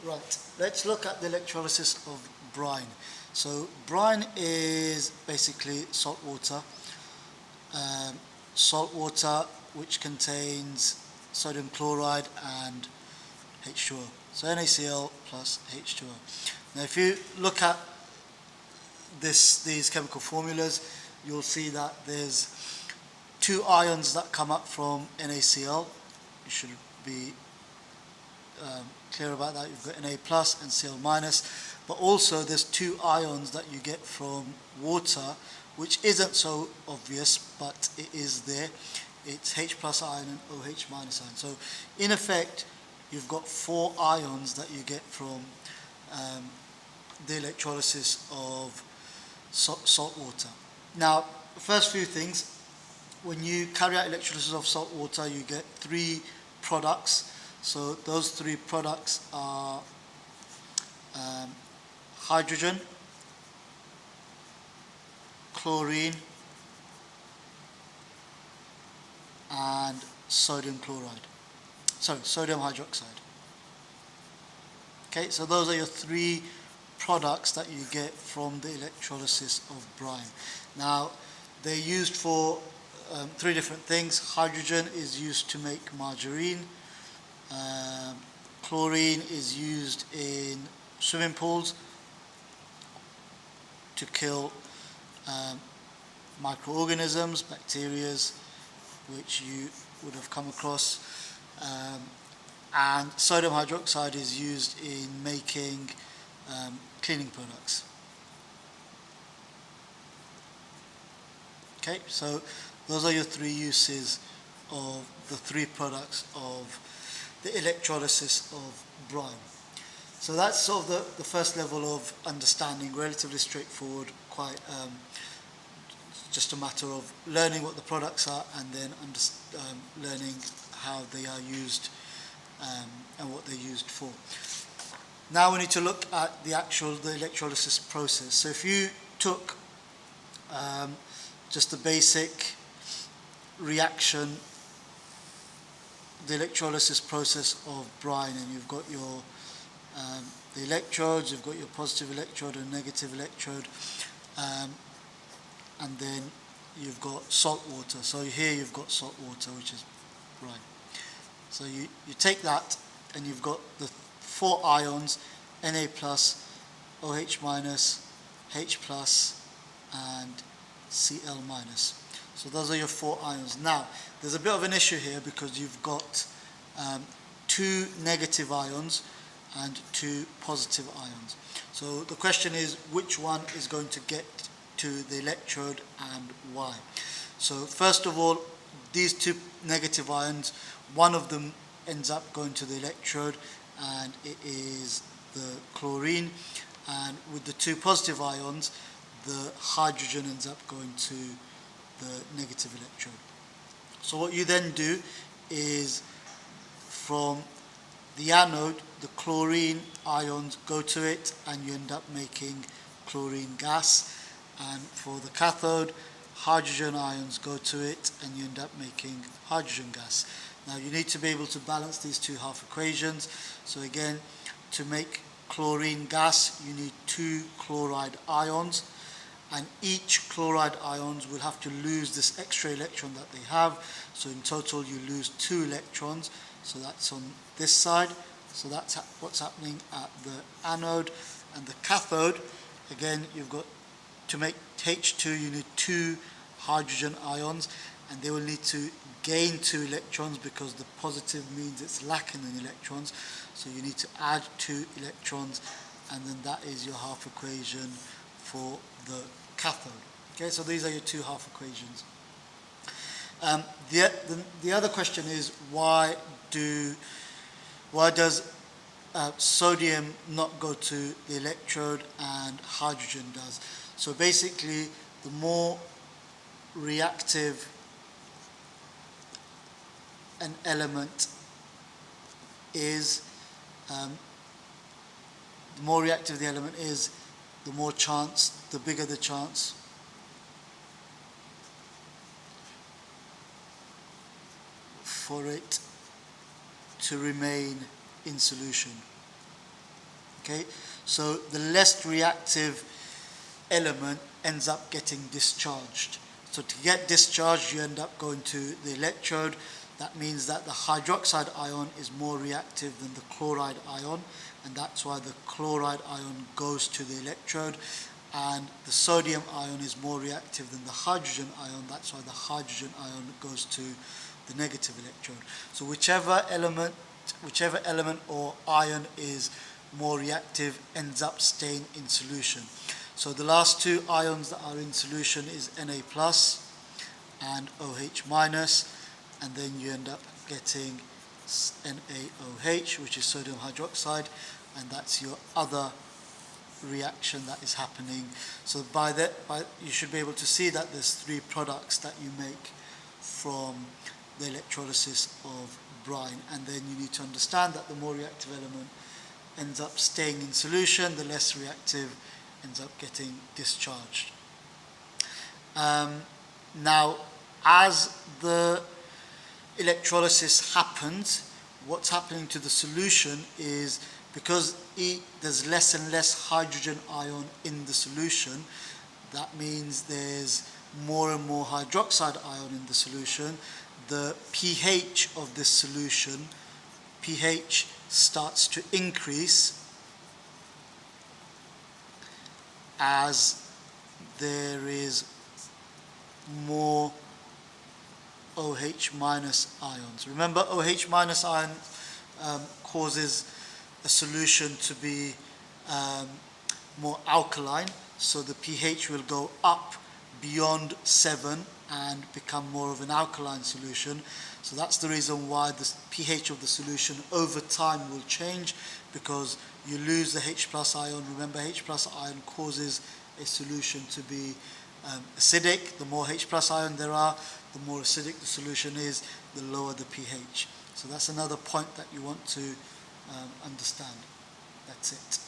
Right, let's look at the electrolysis of brine. So brine is basically salt water. Salt water which contains sodium chloride and H2O. So NaCl plus H2O. Now if you look at these chemical formulas, you'll see that there's two ions that come up from NaCl. You should be clear about that. You've got Na plus and Cl minus, but also there's two ions that you get from water, which isn't so obvious, but it is there. It's H plus ion and OH minus ion. So in effect, you've got four ions that you get from the electrolysis of salt water. Now, the first few things, when you carry out electrolysis of salt water, you get three products. So those three products are hydrogen, chlorine, and sodium chloride. Sorry, sodium hydroxide. Okay, so those are your three products that you get from the electrolysis of brine. Now, they're used for three different things. Hydrogen is used to make margarine. Chlorine is used in swimming pools to kill microorganisms, bacteria, which you would have come across. And sodium hydroxide is used in making cleaning products. Okay, so those are your three uses of the three products of the electrolysis of brine. So that's sort of the first level of understanding, relatively straightforward, quite just a matter of learning what the products are and then learning how they are used and what they're used for. Now we need to look at the electrolysis process. So if you took just the basic reaction, the electrolysis process of brine, and you've got your the electrodes, you've got your positive electrode and negative electrode, and then you've got salt water. So here you've got salt water, which is brine. So you take that and you've got the four ions, Na plus, OH minus, H plus, and Cl minus. So those are your four ions. Now, there's a bit of an issue here because you've got two negative ions and two positive ions. So the question is, which one is going to get to the electrode and why? So first of all, these two negative ions, one of them ends up going to the electrode and it is the chlorine, and with the two positive ions, the hydrogen ends up going to the negative electrode. So what you then do is, from the anode, the chlorine ions go to it and you end up making chlorine gas, and for the cathode, hydrogen ions go to it and you end up making hydrogen gas. Now you need to be able to balance these two half equations. So again, to make chlorine gas, you need two chloride ions, and each chloride ions will have to lose this extra electron that they have. So in total you lose two electrons. So that's on this side. So that's what's happening at the anode. And the cathode, again, you've got to make H2, you need two hydrogen ions, and they will need to gain two electrons because the positive means it's lacking in electrons. So you need to add two electrons, and then that is your half equation for the cathode. Okay, so these are your two half equations. The other question is, why does sodium not go to the electrode and hydrogen does? So basically, the more reactive an element is, the more reactive the element is, the more chance, the bigger the chance for it to remain in solution. Okay, so the less reactive element ends up getting discharged. So to get discharged, you end up going to the electrode. That means that the hydroxide ion is more reactive than the chloride ion, and that's why the chloride ion goes to the electrode. And the sodium ion is more reactive than the hydrogen ion, that's why the hydrogen ion goes to the negative electrode. So whichever element or ion is more reactive ends up staying in solution. So the last two ions that are in solution is Na plus and OH minus, and then you end up getting NaOH, which is sodium hydroxide, and that's your other reaction that is happening. So you should be able to see that there's three products that you make from the electrolysis of brine, and then you need to understand that the more reactive element ends up staying in solution, the less reactive ends up getting discharged. Now, as the electrolysis happens, what's happening to the solution is, because there's less and less hydrogen ion in the solution, that means there's more and more hydroxide ion in the solution. The pH of this solution, pH starts to increase as there is more OH minus ions. Remember, OH minus ion causes a solution to be more alkaline, so the pH will go up beyond 7 and become more of an alkaline solution. So that's the reason why the pH of the solution over time will change, because you lose the H plus ion. Remember, H plus ion causes a solution to be acidic. The more H plus ion there are, the more acidic the solution is, the lower the pH. So that's another point that you want to understand. That's it.